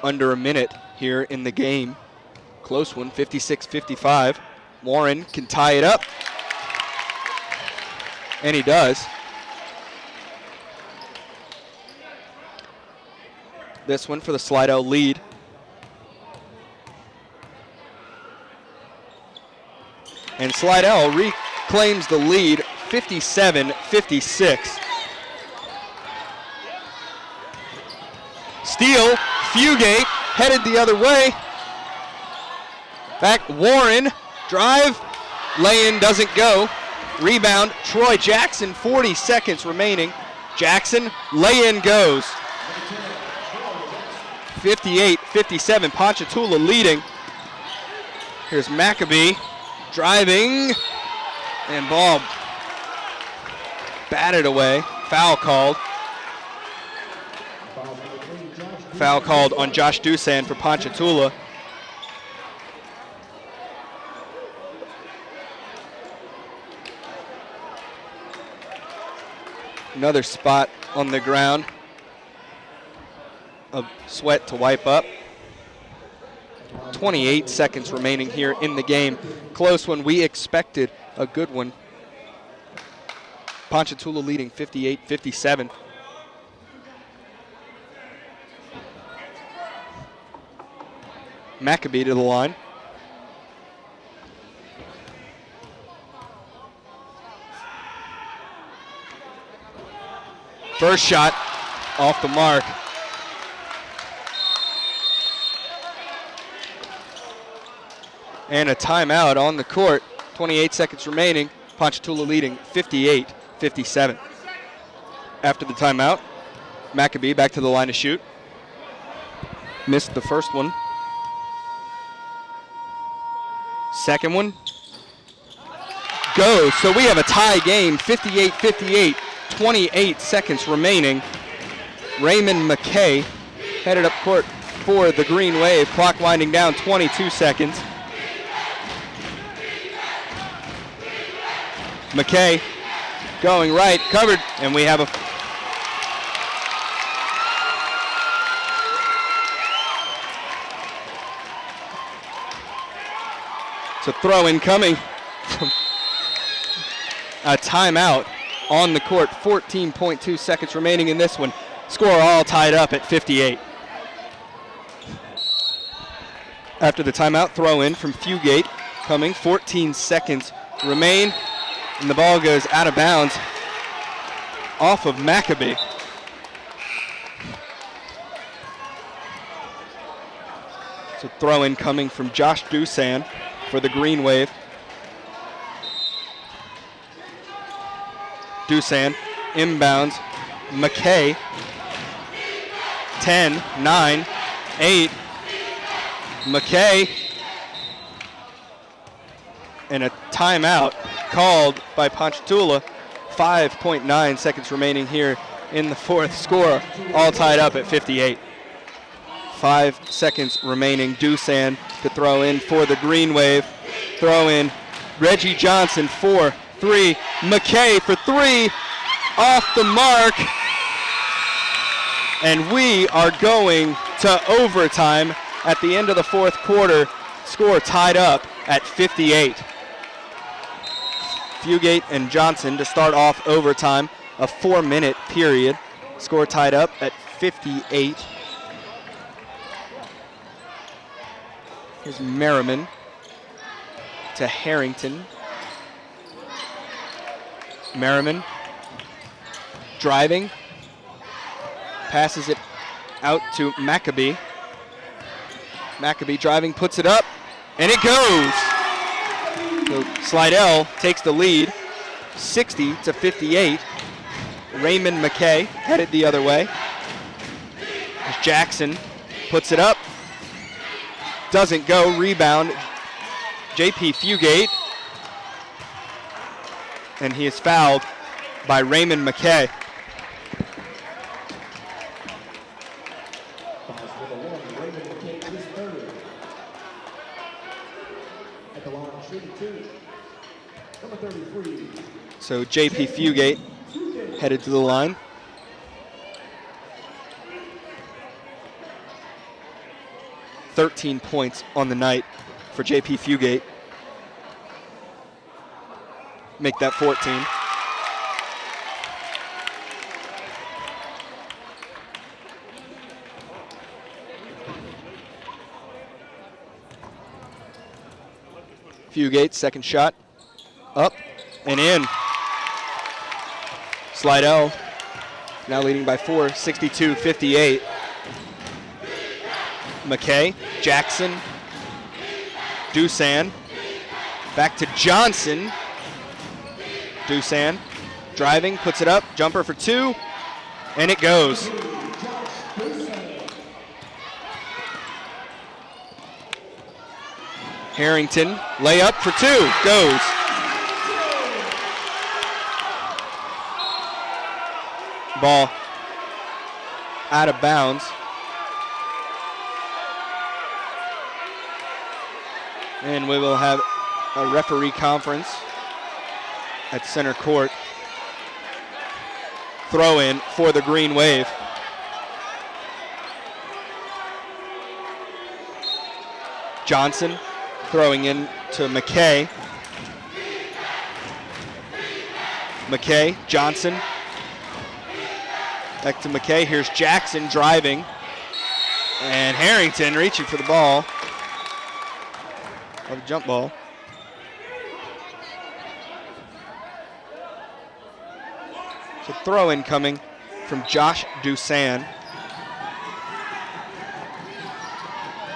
Under a minute here in the game. Close one, 56-55. Warren can tie it up. And he does. This one for the Slidell lead. And Slidell reclaims the lead, 57-56. Steele, Fugate, headed the other way. Back Warren, drive, lay-in doesn't go. Rebound, Troy Jackson, 40 seconds remaining. Jackson, lay-in goes. 58-57, Ponchatoula leading. Here's Maccabee, driving, and ball batted away. Foul called. Foul called on Josh Dusan for Ponchatoula. Another spot on the ground of sweat to wipe up. 28 seconds remaining here in the game. Close one. We expected a good one. Ponchatoula leading 58-57. Maccabee to the line. First shot off the mark. And a timeout on the court. 28 seconds remaining. Ponchatoula leading 58-57. After the timeout, Maccabee back to the line to shoot. Missed the first one. Second one goes. So we have a tie game, 58-58. 28 seconds remaining. Raymond McKay headed up court for the Green Wave. Clock winding down, 22 seconds. McKay going right, covered, and we have a throw in coming. A timeout on the court, 14.2 seconds remaining in this one. Score all tied up at 58. After the timeout, throw in from Fugate coming, 14 seconds remain, and the ball goes out of bounds off of Maccabee. So throw in coming from Josh Dusan for the Green Wave. Dusan inbounds. McKay. 10, 9, 8. McKay. And a timeout called by Ponchatoula. 5.9 seconds remaining here in the fourth. Score all tied up at 58. 5 seconds remaining. Dusan to throw in for the Green Wave. Throw in. Reggie Johnson for 3. McKay for 3. Off the mark. And we are going to overtime at the end of the fourth quarter. Score tied up at 58. Fugate and Johnson to start off overtime. A 4-minute period. Score tied up at 58. Here's Merriman to Harrington. Merriman driving. Passes it out to Maccabee. Maccabee driving, puts it up, and it goes. So Slidell takes the lead, 60-58. Raymond McKay headed the other way. As Jackson puts it up, doesn't go, rebound, JP Fugate, and he is fouled by Raymond McKay. So JP Fugate headed to the line. .13 on the night for JP Fugate. Make that 14. Fugate, second shot, up and in. Slidell now leading by 4, 62-58. McKay, Jackson, Dusan, back to Johnson. Dusan driving, puts it up, jumper for 2, and it goes. Harrington, layup for 2, goes. Ball out of bounds. And we will have a referee conference at center court. Throw in for the Green Wave. Johnson throwing in to McKay. McKay, Johnson. Back to McKay. Here's Jackson driving. And Harrington reaching for the ball. A jump ball. So throw in coming from Josh Dusan.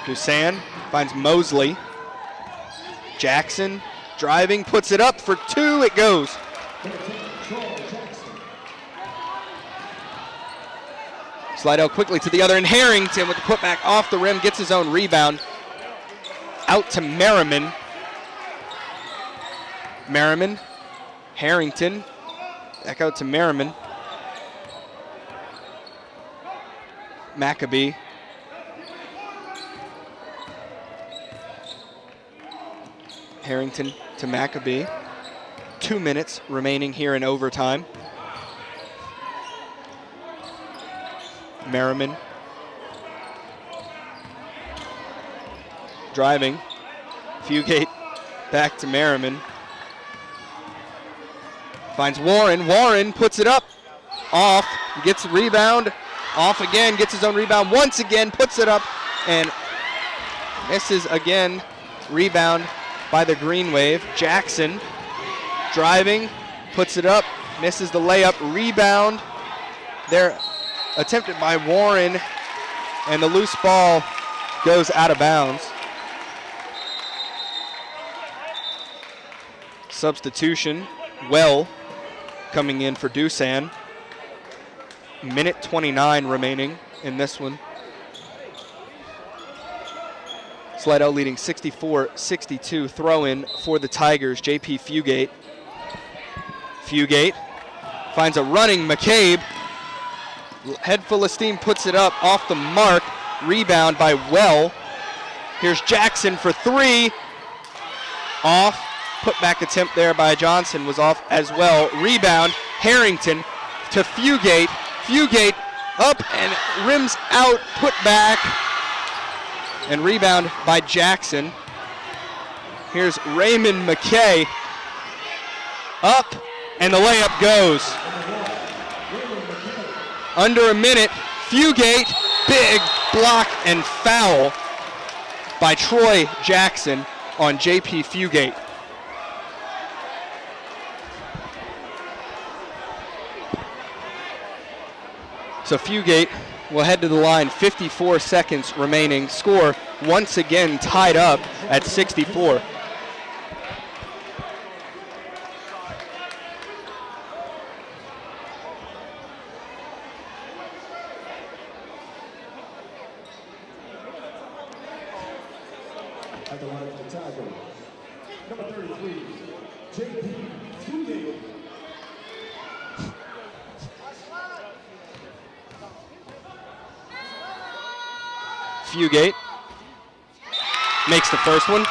Dusan finds Mosley. Jackson driving, puts it up for 2, it goes. Slidell quickly to the other, and Harrington with the putback off the rim, gets his own rebound. Out to Merriman. Merriman, Harrington, back out to Merriman. Maccabee. Harrington to Maccabee. 2 minutes remaining here in overtime. Merriman driving. Fugate back to Merriman. Finds Warren. Warren puts it up. Off. Gets a rebound. Off again. Gets his own rebound once again. Puts it up and misses again. Rebound by the Green Wave. Jackson driving. Puts it up. Misses the layup. Rebound. There. Attempted by Warren, and the loose ball goes out of bounds. Substitution, Well coming in for Dusan. Minute 29 remaining in this one. Slidell leading 64-62. Throw in for the Tigers, JP Fugate. Fugate finds a running McCabe. Head full of steam, puts it up off the mark. Rebound by Well. Here's Jackson for 3. Off. Putback attempt there by Johnson was off as well. Rebound. Harrington to Fugate. Fugate up and rims out. Put back. And rebound by Jackson. Here's Raymond McKay. Up and the layup goes. Under a minute, Fugate, big block and foul by Troy Jackson on JP Fugate. So Fugate will head to the line. 54 seconds remaining. Score once again tied up at 64. At the line for the Tigers, number 33, JP Fugate. Fugate makes the first one.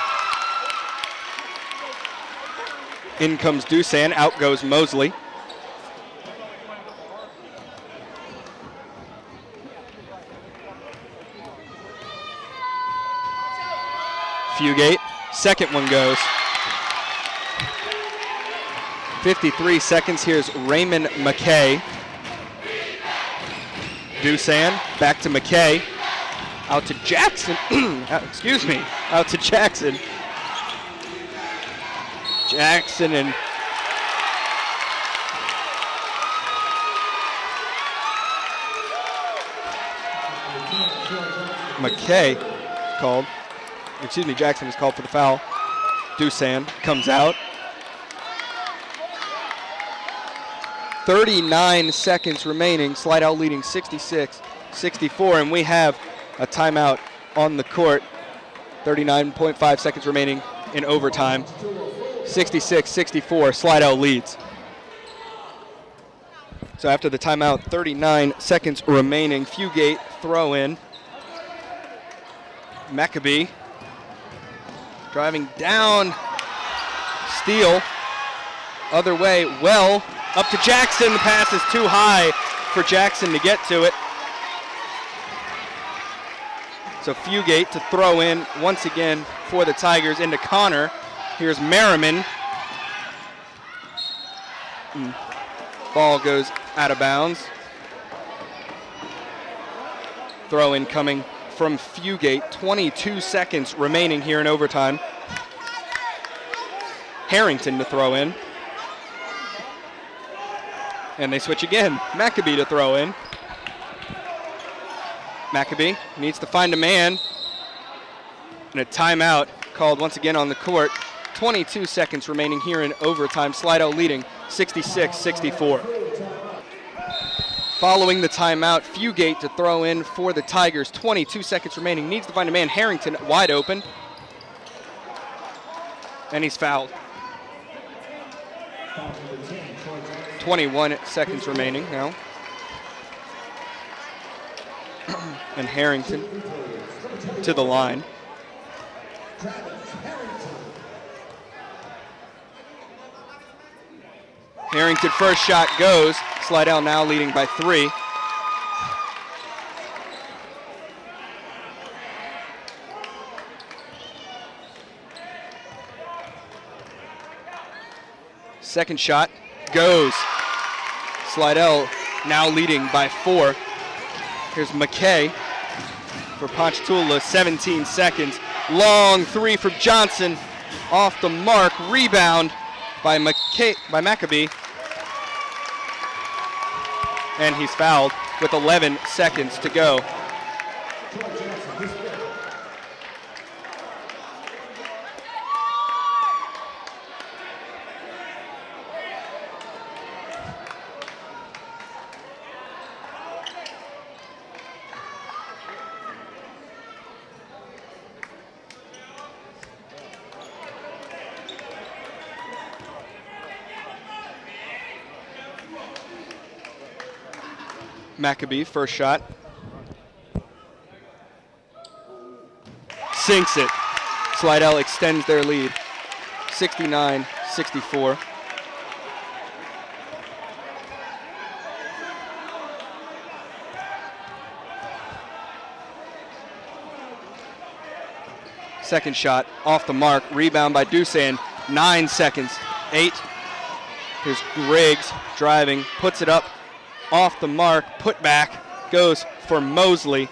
In comes Dusan, out goes Mosley. Fugate, second one goes. 53 seconds, here's Raymond McKay. Dusan, back to McKay. Out to Jackson, excuse me, out to Jackson. Jackson and McKay called. Excuse me, Jackson is called for the foul. Dusan comes out. 39 seconds remaining. Slidell leading 66-64, and we have a timeout on the court. 39.5 seconds remaining in overtime. 66-64, Slidell leads. So after the timeout, 39 seconds remaining. Fugate throw in. Maccabee driving down. Steele. Other way, well, up to Jackson. The pass is too high for Jackson to get to it. So Fugate to throw in once again for the Tigers into Connor. Here's Merriman. Ball goes out of bounds. Throw in coming from Fugate. 22 seconds remaining here in overtime. Harrington to throw in. And they switch again. Maccabee to throw in. Maccabee needs to find a man. And a timeout called once again on the court. 22 seconds remaining here in overtime. Slidell leading 66-64. Following the timeout, Fugate to throw in for the Tigers. 22 seconds remaining. Needs to find a man. Harrington wide open. And he's fouled. 21 seconds remaining now. And Harrington to the line. Harrington first shot goes. Slidell now leading by 3. Second shot goes. Slidell now leading by 4. Here's McKay for Ponchatoula, 17 seconds. Long 3 for Johnson. Off the mark, rebound by Maccabee. And he's fouled with 11 seconds to go. Maccabee, first shot. Sinks it. Slidell extends their lead. 69-64. Second shot off the mark. Rebound by Dusan. 9 seconds. 8. Here's Griggs driving. Puts it up. Off the mark, put back, goes for Mosley.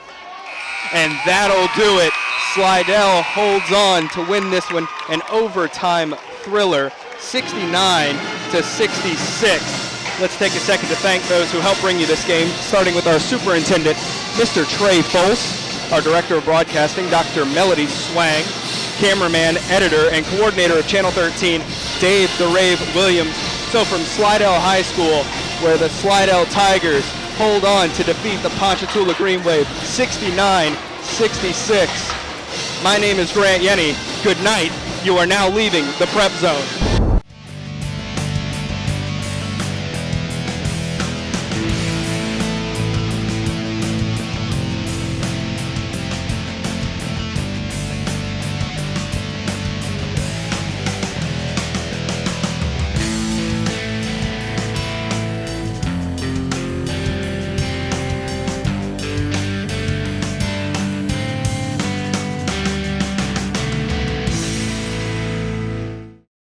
And that'll do it. Slidell holds on to win this one. An overtime thriller, 69-66. Let's take a second to thank those who helped bring you this game, starting with our superintendent, Mr. Trey Folse, our Director of Broadcasting, Dr. Melody Swang, cameraman, editor, and coordinator of Channel 13, Dave the Rave Williams. So from Slidell High School, where the Slidell Tigers hold on to defeat the Ponchatoula Green Wave 69-66. My name is Grant Yenny. Good night. You are now leaving the Prep Zone.